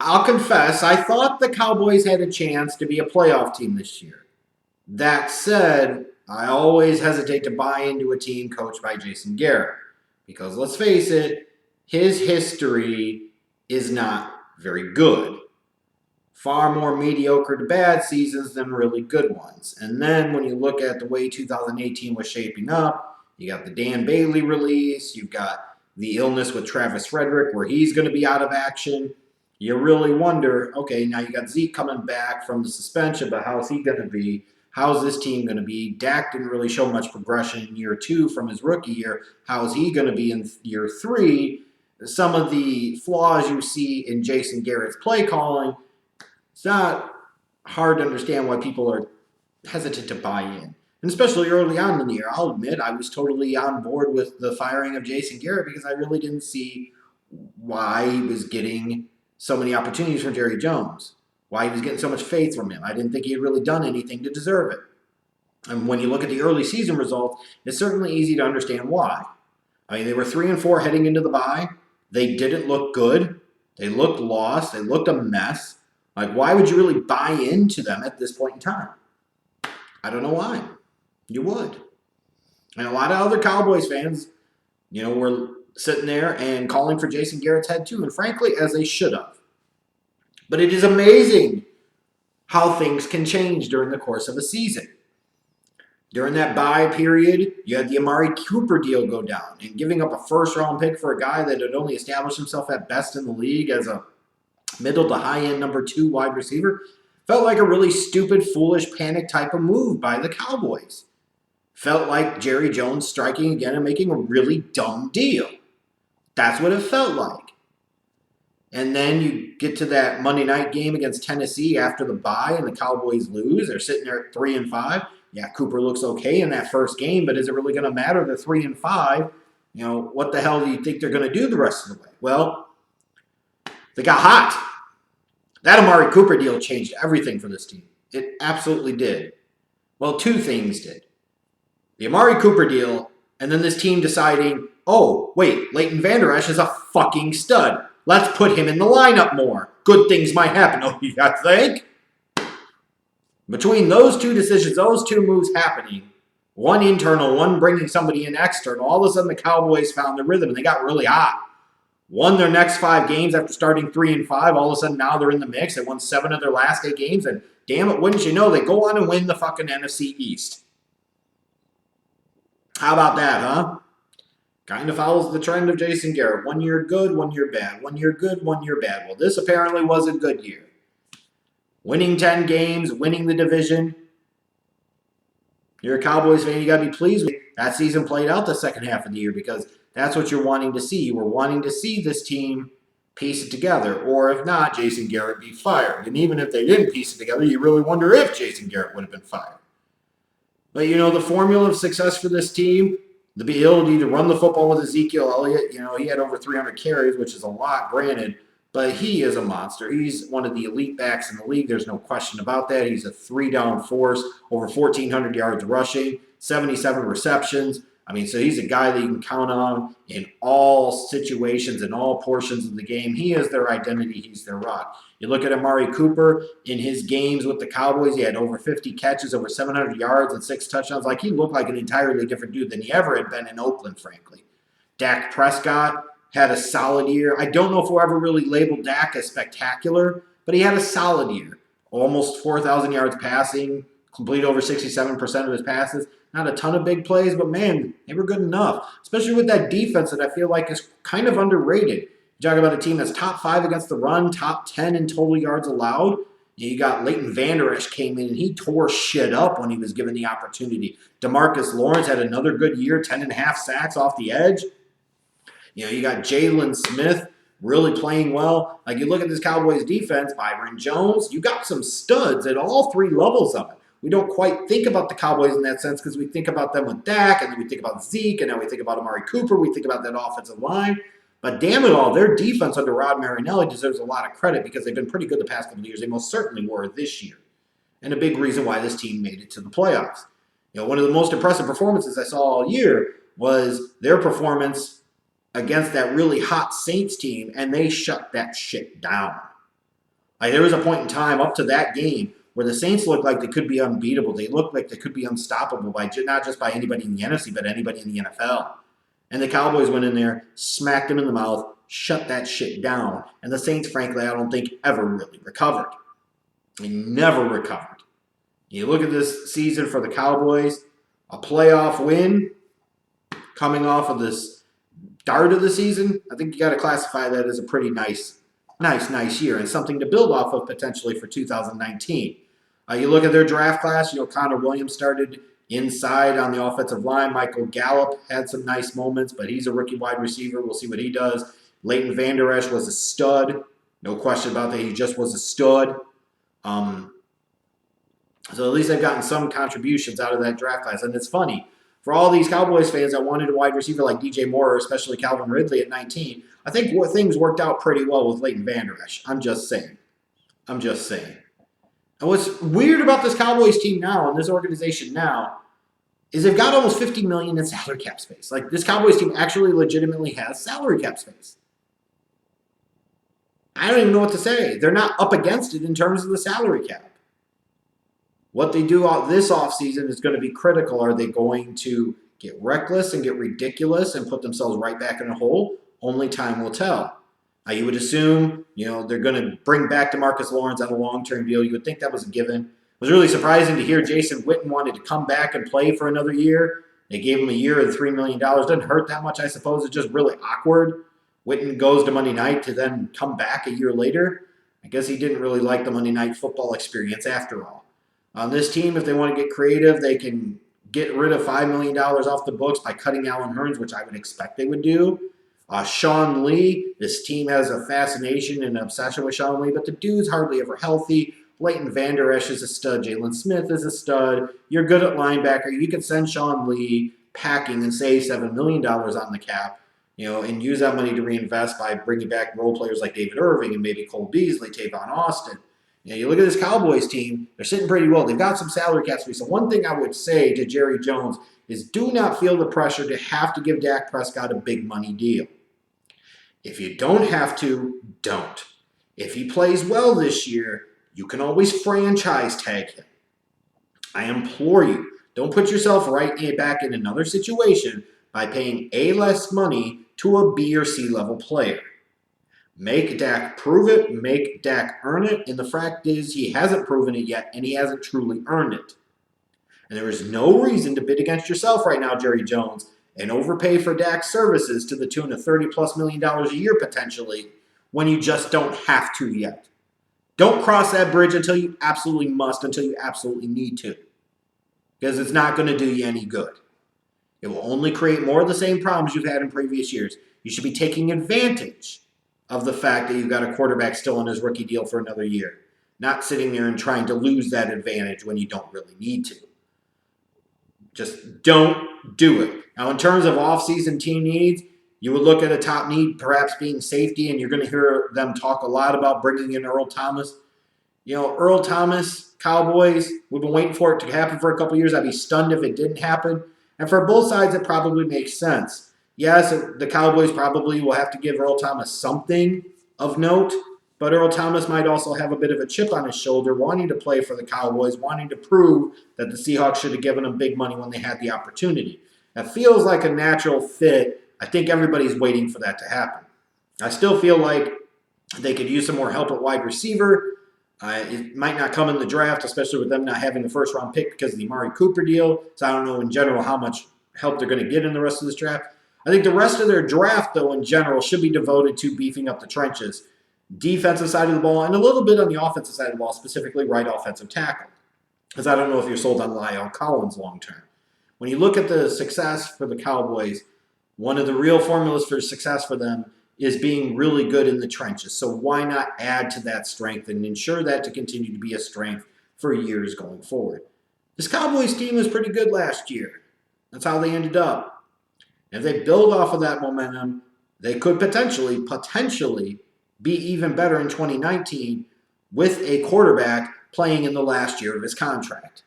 I'll confess, I thought the Cowboys had a chance to be a playoff team this year. That said, I always hesitate to buy into a team coached by Jason Garrett because let's face it, his history is not very good. Far more mediocre to bad seasons than really good ones. And then when you look at the way 2018 was shaping up, you got the Dan Bailey release, you've got the illness with Travis Frederick where he's going to be out of action. You really wonder, okay, now you got Zeke coming back from the suspension, but how's he going to be? How's this team going to be? Dak didn't really show much progression in year 2 from his rookie year. How is he going to be in year 3? Some of the flaws you see in Jason Garrett's play calling, it's not hard to understand why people are hesitant to buy in. And especially early on in the year, I'll admit I was totally on board with the firing of Jason Garrett because I really didn't see why he was getting so many opportunities from Jerry Jones, why he was getting so much faith from him. I didn't think he had really done anything to deserve it. And when you look at the early season results, it's certainly easy to understand why. I mean, they were 3-4 heading into the bye. They didn't look good. They looked lost. They looked a mess. Like, why would you really buy into them at this point in time? I don't know why. You would. And a lot of other Cowboys fans, were sitting there and calling for Jason Garrett's head too, and frankly, as they should have. But it is amazing how things can change during the course of a season. During that bye period, you had the Amari Cooper deal go down, and giving up a first-round pick for a guy that had only established himself at best in the league as a middle to high-end number 2 wide receiver felt like a really stupid, foolish, panic type of move by the Cowboys. Felt like Jerry Jones striking again and making a really dumb deal. That's what it felt like. And then you get to that Monday night game against Tennessee after the bye and the Cowboys lose. They're sitting there at 3-5. Yeah, Cooper looks okay in that first game, but is it really going to matter? They're 3-5. What the hell do you think they're going to do the rest of the way? Well, they got hot. That Amari Cooper deal changed everything for this team. It absolutely did. Well, 2 things did. The Amari Cooper deal, and then this team deciding, oh, wait, Leighton Vander Esch is a fucking stud. Let's put him in the lineup more. Good things might happen. Oh, you got to think? Between those 2 decisions, those 2 moves happening, one internal, one bringing somebody in external, all of a sudden the Cowboys found their rhythm and they got really hot. Won their next 5 games after starting 3-5. All of a sudden now they're in the mix. They won 7 of their last 8 games, and damn it, wouldn't you know, they go on and win the fucking NFC East. How about that, huh? Kind of follows the trend of Jason Garrett. 1 year good, 1 year bad. 1 year good, 1 year bad. Well, this apparently was a good year. Winning 10 games, winning the division. You're a Cowboys fan, you got to be pleased with it. That season played out the second half of the year because that's what you're wanting to see. You were wanting to see this team piece it together. Or if not, Jason Garrett be fired. And even if they didn't piece it together, you really wonder if Jason Garrett would have been fired. But, the formula of success for this team, the ability to run the football with Ezekiel Elliott, he had over 300 carries, which is a lot, granted, but he is a monster. He's one of the elite backs in the league. There's no question about that. He's a 3-down force, over 1,400 yards rushing, 77 receptions. So he's a guy that you can count on in all situations, in all portions of the game. He is their identity. He's their rock. You look at Amari Cooper in his games with the Cowboys. He had over 50 catches, over 700 yards, and 6 touchdowns. Like, he looked like an entirely different dude than he ever had been in Oakland, frankly. Dak Prescott had a solid year. I don't know if we'll ever really label Dak as spectacular, but he had a solid year. Almost 4,000 yards passing, complete over 67% of his passes. Not a ton of big plays, but man, they were good enough. Especially with that defense that I feel like is kind of underrated. You talk about a team that's top 5 against the run, top 10 in total yards allowed. You got Leighton Vander Esch came in and he tore shit up when he was given the opportunity. DeMarcus Lawrence had another good year, 10.5 sacks off the edge. You got Jalen Smith really playing well. Like, you look at this Cowboys defense, Byron Jones, you got some studs at all 3 levels of it. We don't quite think about the Cowboys in that sense because we think about them with Dak, and then we think about Zeke, and now we think about Amari Cooper. We think about that offensive line. But damn it all, their defense under Rod Marinelli deserves a lot of credit because they've been pretty good the past couple of years. They most certainly were this year. And a big reason why this team made it to the playoffs. One of the most impressive performances I saw all year was their performance against that really hot Saints team, and they shut that shit down. Like, there was a point in time up to that game where the Saints looked like they could be unbeatable. They looked like they could be unstoppable by not just by anybody in the NFC, but anybody in the NFL. And the Cowboys went in there, smacked them in the mouth, shut that shit down. And the Saints, frankly, I don't think ever really recovered. They never recovered. You look at this season for the Cowboys, a playoff win coming off of this start of the season. I think you got to classify that as a pretty nice year and something to build off of potentially for 2019. You look at their draft class, Connor Williams started inside on the offensive line. Michael Gallup had some nice moments, but he's a rookie wide receiver. We'll see what he does. Leighton Vander Esch was a stud. No question about that. He just was a stud. So at least they've gotten some contributions out of that draft class. And it's funny, for all these Cowboys fans that wanted a wide receiver like DJ Moore, especially Calvin Ridley at 19, I think things worked out pretty well with Leighton Vander Esch. I'm just saying. And what's weird about this Cowboys team now and this organization now is they've got almost $50 million in salary cap space. Like, this Cowboys team actually legitimately has salary cap space. I don't even know what to say. They're not up against it in terms of the salary cap. What they do this offseason is going to be critical. Are they going to get reckless and get ridiculous and put themselves right back in a hole? Only time will tell. You would assume, they're going to bring back DeMarcus Lawrence on a long-term deal. You would think that was a given. It was really surprising to hear Jason Witten wanted to come back and play for another year. They gave him a year and $3 million. Doesn't hurt that much, I suppose. It's just really awkward. Witten goes to Monday night to then come back a year later. I guess he didn't really like the Monday night football experience after all. On this team, if they want to get creative, they can get rid of $5 million off the books by cutting Allen Hurns, which I would expect they would do. Sean Lee, this team has a fascination and obsession with Sean Lee, but the dude's hardly ever healthy. Leighton Vander Esch is a stud. Jalen Smith is a stud. You're good at linebacker. You can send Sean Lee packing and save $7 million on the cap, and use that money to reinvest by bringing back role players like David Irving and maybe Cole Beasley, Tavon Austin. You look at this Cowboys team, they're sitting pretty well. They've got some salary cap space. So one thing I would say to Jerry Jones is do not feel the pressure to have to give Dak Prescott a big money deal. If you don't have to, don't. If he plays well this year, you can always franchise tag him. I implore you, don't put yourself back in another situation by paying A, less money to a B or C level player. Make Dak prove it, make Dak earn it, and the fact is he hasn't proven it yet, and he hasn't truly earned it. And there is no reason to bid against yourself right now, Jerry Jones, and overpay for Dak's services to the tune of $30+ million a year potentially when you just don't have to yet. Don't cross that bridge until you absolutely must, until you absolutely need to, because it's not going to do you any good. It will only create more of the same problems you've had in previous years. You should be taking advantage of the fact that you've got a quarterback still on his rookie deal for another year, not sitting there and trying to lose that advantage when you don't really need to. Just don't do it. Now, in terms of offseason team needs, you would look at a top need perhaps being safety, and you're going to hear them talk a lot about bringing in Earl Thomas. Earl Thomas, Cowboys, we've been waiting for it to happen for a couple years. I'd be stunned if it didn't happen. And for both sides, it probably makes sense. Yes, the Cowboys probably will have to give Earl Thomas something of note, but Earl Thomas might also have a bit of a chip on his shoulder, wanting to play for the Cowboys, wanting to prove that the Seahawks should have given him big money when they had the opportunity. That feels like a natural fit. I think everybody's waiting for that to happen. I still feel like they could use some more help at wide receiver. It might not come in the draft, especially with them not having a first-round pick because of the Amari Cooper deal. So I don't know in general how much help they're going to get in the rest of this draft. I think the rest of their draft, though, in general, should be devoted to beefing up the trenches. Defensive side of the ball and a little bit on the offensive side of the ball, specifically right offensive tackle. Because I don't know if you're sold on Lyle Collins long-term. When you look at the success for the Cowboys, one of the real formulas for success for them is being really good in the trenches. So why not add to that strength and ensure that to continue to be a strength for years going forward? This Cowboys team was pretty good last year. That's how they ended up. If they build off of that momentum, they could potentially be even better in 2019 with a quarterback playing in the last year of his contract.